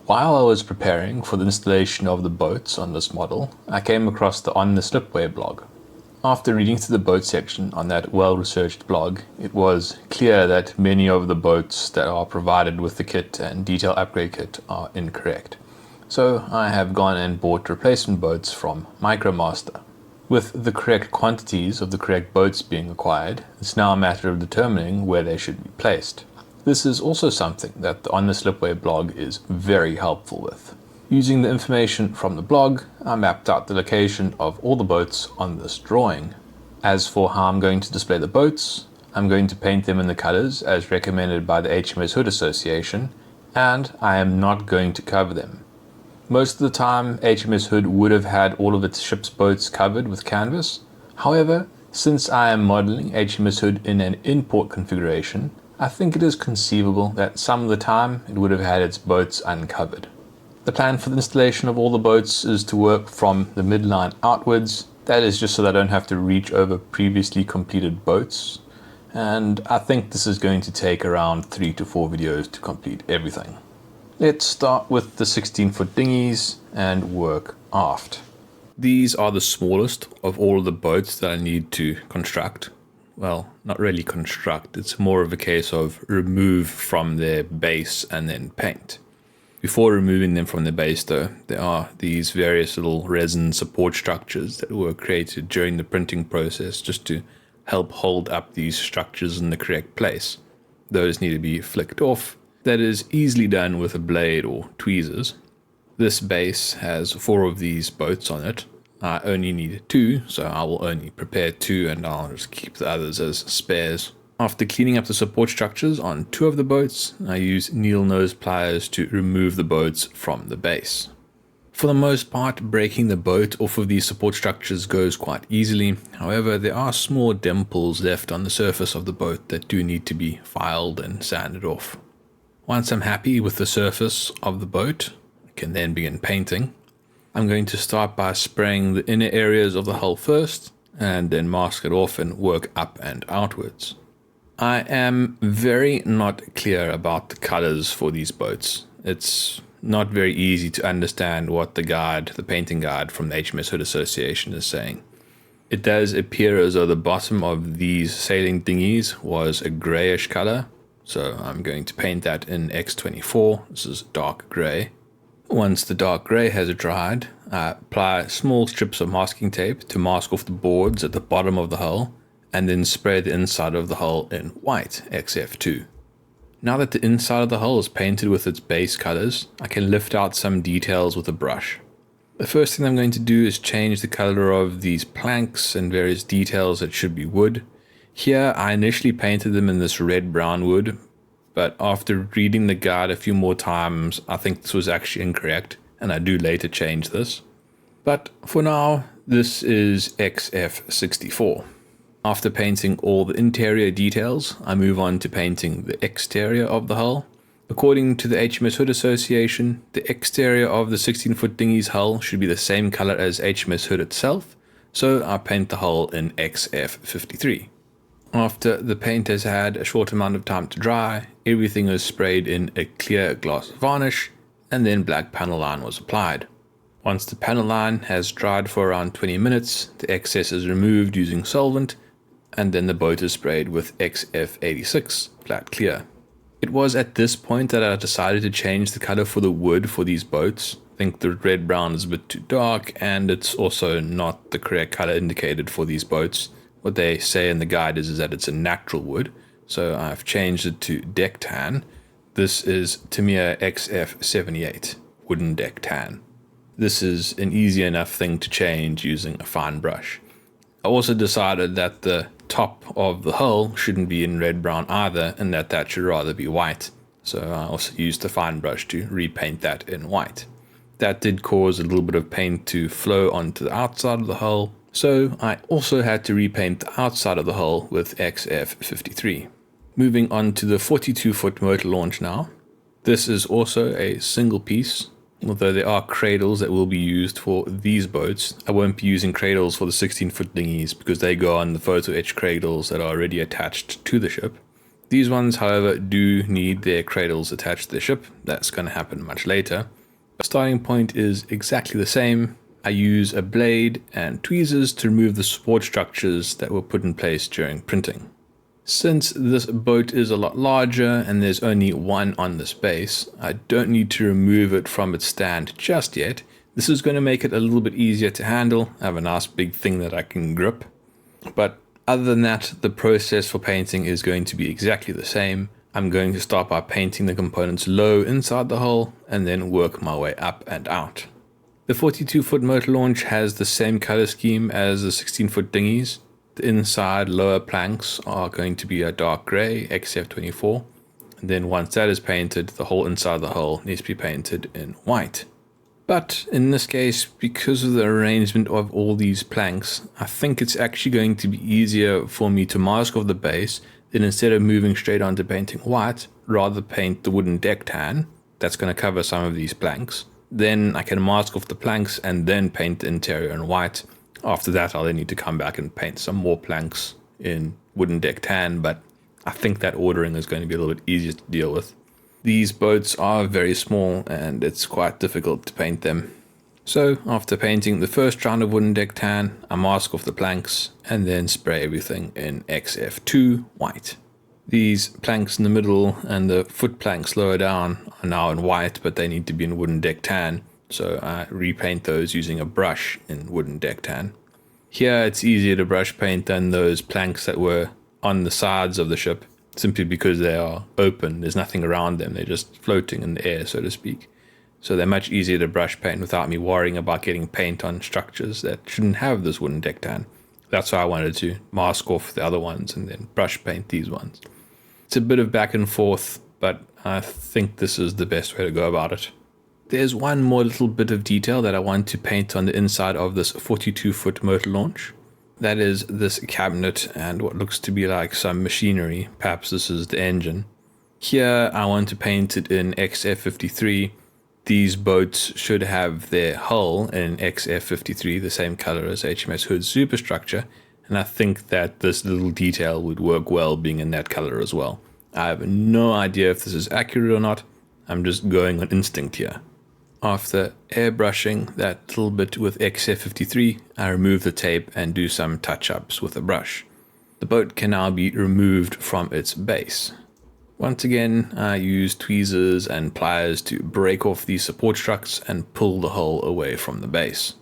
While I was preparing for the installation of the boats on this model, I came across the On the Slipway blog. After reading through the boat section on that well-researched blog, it was clear that many of the boats that are provided with the kit and detail upgrade kit are incorrect. So I have gone and bought replacement boats from MicroMaster. With the correct quantities of the correct boats being acquired, it's now a matter of determining where they should be placed. This is also something that the On the Slipway blog is very helpful with. Using the information from the blog, I mapped out the location of all the boats on this drawing. As for how I'm going to display the boats, I'm going to paint them in the colors as recommended by the HMS Hood Association, and I am not going to cover them. Most of the time, HMS Hood would have had all of its ship's boats covered with canvas. However, since I am modeling HMS Hood in an import configuration, I think it is conceivable that some of the time it would have had its boats uncovered. The plan for the installation of all the boats is to work from the midline outwards. That is just so that I don't have to reach over previously completed boats. And I think this is going to take around 3 to 4 videos to complete everything. Let's start with the 16-foot dinghies and work aft. These are the smallest of all of the boats that I need to construct. Well, not really construct, it's more of a case of remove from their base and then paint. Before removing them from the base though, there are these various little resin support structures that were created during the printing process just to help hold up these structures in the correct place. Those need to be flicked off. That is easily done with a blade or tweezers. This base has 4 of these boats on it. I only need 2, so I will only prepare 2 and I'll just keep the others as spares. After cleaning up the support structures on 2 of the boats, I use needle nose pliers to remove the boats from the base. For the most part, breaking the boat off of these support structures goes quite easily. However, there are small dimples left on the surface of the boat that do need to be filed and sanded off. Once I'm happy with the surface of the boat, I can then begin painting. I'm going to start by spraying the inner areas of the hull first, and then mask it off and work up and outwards. I am very not clear about the colors for these boats. It's not very easy to understand what the painting guide from the HMS Hood Association is saying. It does appear as though the bottom of these sailing dinghies was a grayish color, so I'm going to paint that in X24. This is dark gray. Once the dark gray has dried, I apply small strips of masking tape to mask off the boards at the bottom of the hull, and then spray the inside of the hull in white, XF2. Now that the inside of the hull is painted with its base colors, I can lift out some details with a brush. The first thing I'm going to do is change the color of these planks and various details that should be wood. Here I initially painted them in this red-brown wood, but after reading the guide a few more times, I think this was actually incorrect, and I do later change this. But for now, this is XF64. After painting all the interior details, I move on to painting the exterior of the hull. According to the HMS Hood Association, the exterior of the 16-foot dinghy's hull should be the same color as HMS Hood itself, so I paint the hull in XF53. After the paint has had a short amount of time to dry, everything is sprayed in a clear gloss varnish, and then black panel line was applied. Once the panel line has dried for around 20 minutes, the excess is removed using solvent, and then the boat is sprayed with XF86 flat clear. It was at this point that I decided to change the color for the wood for these boats. I think the red-brown is a bit too dark, and it's also not the correct color indicated for these boats. What they say in the guide is that it's a natural wood, so I've changed it to deck tan. This is Tamiya XF78, wooden deck tan. This is an easy enough thing to change using a fine brush. I also decided that the top of the hull shouldn't be in red-brown either, and that should rather be white. So I also used a fine brush to repaint that in white. That did cause a little bit of paint to flow onto the outside of the hull, so I also had to repaint the outside of the hull with XF53. Moving on to the 42-foot motor launch now. This is also a single piece. Although there are cradles that will be used for these boats, I won't be using cradles for the 16-foot dinghies because they go on the photo etch cradles that are already attached to the ship. These ones, however, do need their cradles attached to the ship. That's going to happen much later. Starting point is exactly the same. I use a blade and tweezers to remove the support structures that were put in place during printing. Since this boat is a lot larger and there's only one on this base, I don't need to remove it from its stand just yet. This is going to make it a little bit easier to handle. I have a nice big thing that I can grip. But other than that, the process for painting is going to be exactly the same. I'm going to start by painting the components low inside the hull and then work my way up and out. The 42-foot motor launch has the same color scheme as the 16-foot dinghies. The inside lower planks are going to be a dark gray XF24. And then once that is painted, the whole inside of the hull needs to be painted in white. But in this case, because of the arrangement of all these planks, I think it's actually going to be easier for me to mask off the base than instead of moving straight on to painting white, rather paint the wooden deck tan. That's going to cover some of these planks. Then I can mask off the planks and then paint the interior in white. After that, I'll then need to come back and paint some more planks in wooden deck tan, but I think that ordering is going to be a little bit easier to deal with. These boats are very small and it's quite difficult to paint them. So after painting the first round of wooden deck tan, I mask off the planks and then spray everything in XF2 white. These planks in the middle and the foot planks lower down are now in white, but they need to be in wooden deck tan. So I repaint those using a brush in wooden deck tan. Here it's easier to brush paint than those planks that were on the sides of the ship, simply because they are open. There's nothing around them. They're just floating in the air, so to speak. So they're much easier to brush paint without me worrying about getting paint on structures that shouldn't have this wooden deck tan. That's why I wanted to mask off the other ones and then brush paint these ones. It's a bit of back and forth, but I think this is the best way to go about it. There's one more little bit of detail that I want to paint on the inside of this 42-foot motor launch. That is this cabinet and what looks to be like some machinery. Perhaps this is the engine. Here I want to paint it in XF53. These boats should have their hull in XF53, the same color as HMS Hood's superstructure, and I think that this little detail would work well being in that color as well. I have no idea if this is accurate or not. I'm just going on instinct here. After airbrushing that little bit with XF53, I remove the tape and do some touch-ups with a brush. The boat can now be removed from its base. Once again, I use tweezers and pliers to break off these support struts and pull the hull away from the base.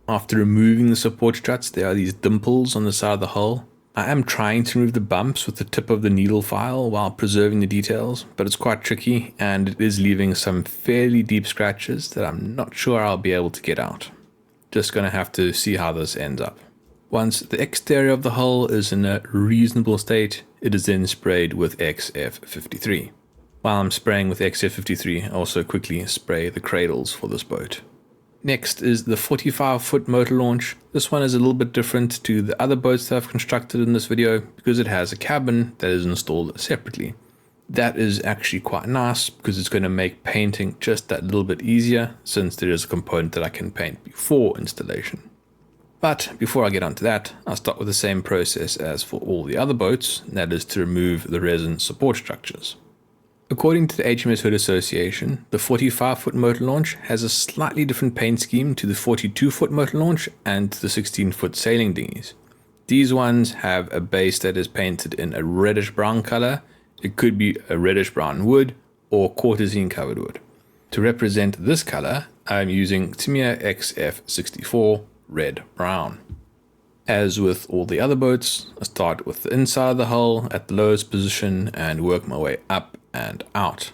After removing the support struts, there are these dimples on the side of the hull. I am trying to remove the bumps with the tip of the needle file while preserving the details, but it's quite tricky and it is leaving some fairly deep scratches that I'm not sure I'll be able to get out. Just gonna have to see how this ends up. Once the exterior of the hull is in a reasonable state, it is then sprayed with XF53. While I'm spraying with XF53, I also quickly spray the cradles for this boat. Next is the 45-foot motor launch. This one is a little bit different to the other boats that I've constructed in this video because it has a cabin that is installed separately. That is actually quite nice because it's going to make painting just that little bit easier since there is a component that I can paint before installation. But before I get onto that, I'll start with the same process as for all the other boats, and that is to remove the resin support structures. According to the HMS Hood Association, the 45-foot motor launch has a slightly different paint scheme to the 42-foot motor launch and the 16-foot sailing dinghies. These ones have a base that is painted in a reddish-brown color. It could be a reddish-brown wood or quarterzine-covered wood. To represent this color, I'm using Tamiya XF64 red-brown. As with all the other boats, I start with the inside of the hull at the lowest position and work my way up and out.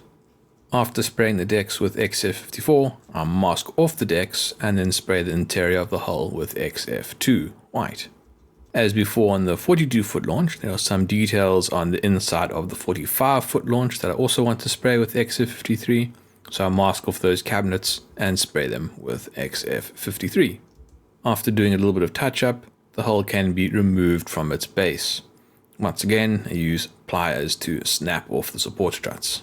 After spraying the decks with XF54, I mask off the decks and then spray the interior of the hull with XF2 white. As before on the 42-foot launch, there are some details on the inside of the 45-foot launch that I also want to spray with XF53, so I mask off those cabinets and spray them with XF53. After doing a little bit of touch-up, the hull can be removed from its base. Once again, I use pliers to snap off the support struts.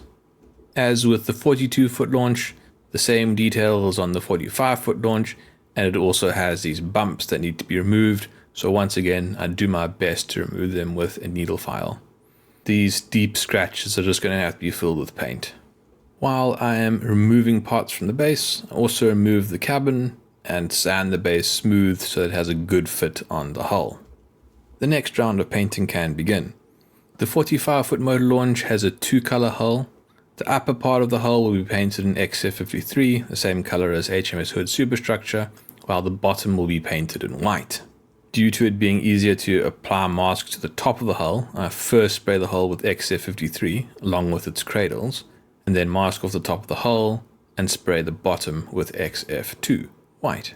As with the 42-foot launch, the same details on the 45-foot launch, and it also has these bumps that need to be removed, so once again, I do my best to remove them with a needle file. These deep scratches are just going to have to be filled with paint. While I am removing parts from the base, I also remove the cabin and sand the base smooth so it has a good fit on the hull. The next round of painting can begin. The 45-foot motor launch has a 2-color hull. The upper part of the hull will be painted in XF53, the same color as HMS Hood superstructure, while the bottom will be painted in white. Due to it being easier to apply mask to the top of the hull, I first spray the hull with XF53 along with its cradles, and then mask off the top of the hull and spray the bottom with XF2 white.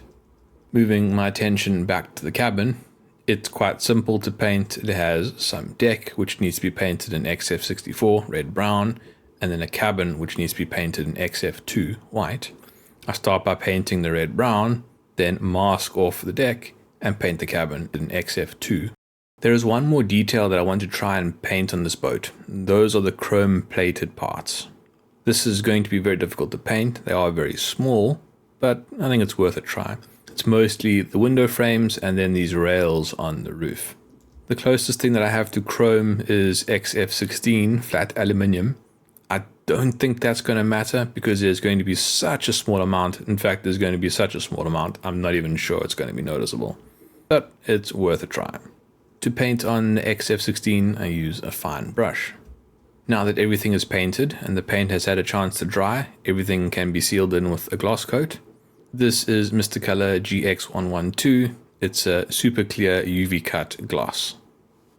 Moving my attention back to the cabin, it's quite simple to paint. It has some deck which needs to be painted in XF64 red-brown, and then a cabin which needs to be painted in XF2 white. I start by painting the red-brown, then mask off the deck and paint the cabin in XF2. There is one more detail that I want to try and paint on this boat. Those are the chrome plated parts. This is going to be very difficult to paint. They are very small, but I think it's worth a try. It's mostly the window frames and then these rails on the roof. The closest thing that I have to chrome is XF16 flat aluminium. I don't think that's going to matter because there's going to be such a small amount. In fact, there's going to be such a small amount, I'm not even sure it's going to be noticeable. But it's worth a try. To paint on the XF16, I use a fine brush. Now that everything is painted and the paint has had a chance to dry, everything can be sealed in with a gloss coat. This is Mr. Color GX112. It's a super clear UV cut gloss.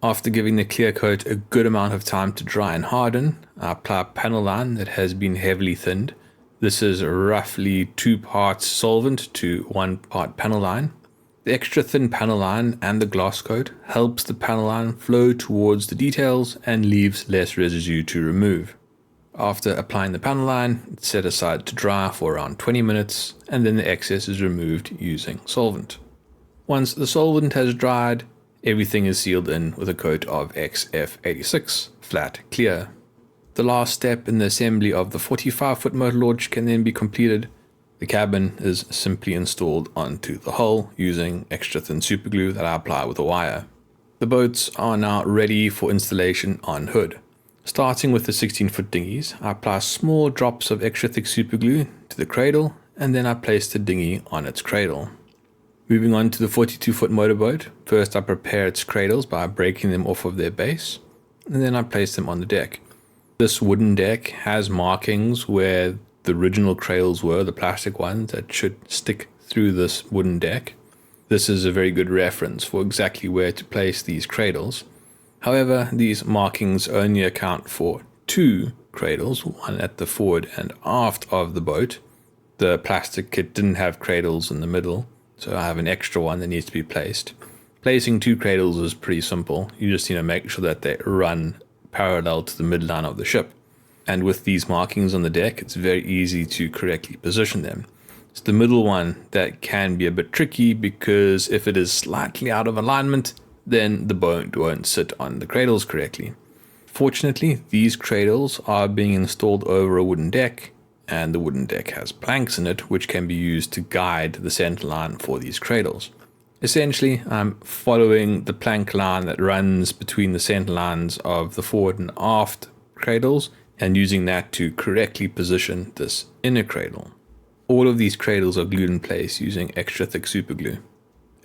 After giving the clear coat a good amount of time to dry and harden, I apply a panel line that has been heavily thinned. This is roughly 2 parts solvent to 1 part panel line. The extra thin panel line and the gloss coat helps the panel line flow towards the details and leaves less residue to remove. After applying the panel line, it's set aside to dry for around 20 minutes, and then the excess is removed using solvent. Once the solvent has dried, everything is sealed in with a coat of XF86 flat clear. The last step in the assembly of the 45-foot motor launch can then be completed. The cabin is simply installed onto the hull using extra thin superglue that I apply with a wire. The boats are now ready for installation on hood. Starting with the 16-foot dinghies, I apply small drops of extra thick superglue to the cradle, and then I place the dinghy on its cradle. Moving on to the 42-foot motorboat, first I prepare its cradles by breaking them off of their base, and then I place them on the deck. This wooden deck has markings where the original cradles were, the plastic ones that should stick through this wooden deck. This is a very good reference for exactly where to place these cradles. However, these markings only account for 2 cradles, one at the forward and aft of the boat. The plastic kit didn't have cradles in the middle, so I have an extra one that needs to be placed. Placing 2 cradles is pretty simple. You just need to make sure that they run parallel to the midline of the ship. And with these markings on the deck, it's very easy to correctly position them. It's the middle one that can be a bit tricky because if it is slightly out of alignment, then the boat won't sit on the cradles correctly. Fortunately, these cradles are being installed over a wooden deck, and the wooden deck has planks in it which can be used to guide the center line for these cradles. Essentially, I'm following the plank line that runs between the center lines of the forward and aft cradles and using that to correctly position this inner cradle. All of these cradles are glued in place using extra thick superglue.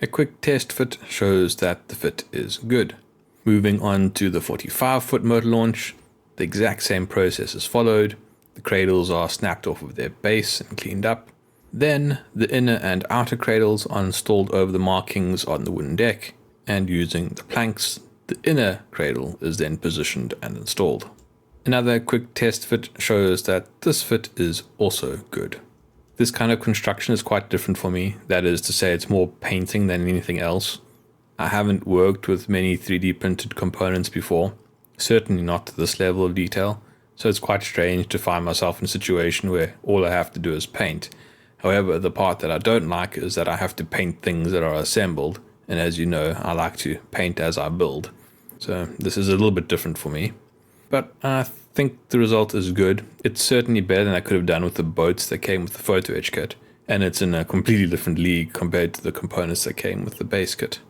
A quick test fit shows that the fit is good. Moving on to the 45-foot motor launch, the exact same process is followed. The cradles are snapped off of their base and cleaned up. Then the inner and outer cradles are installed over the markings on the wooden deck, and using the planks, the inner cradle is then positioned and installed. Another quick test fit shows that this fit is also good. This kind of construction is quite different for me. That is to say, it's more painting than anything else. I haven't worked with many 3D printed components before, certainly not to this level of detail, so it's quite strange to find myself in a situation where all I have to do is paint. However, the part that I don't like is that I have to paint things that are assembled, and as you know, I like to paint as I build. So this is a little bit different for me. But I think the result is good. It's certainly better than I could have done with the boats that came with the photo etch kit, and it's in a completely different league compared to the components that came with the base kit.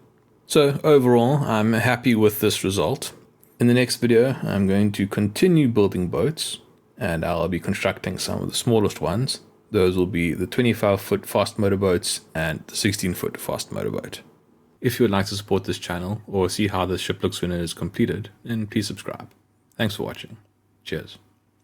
So overall, I'm happy with this result. In the next video, I'm going to continue building boats, and I'll be constructing some of the smallest ones. Those will be the 25-foot fast motorboats and the 16-foot fast motorboat. If you would like to support this channel or see how the ship looks when it is completed, then please subscribe. Thanks for watching. Cheers.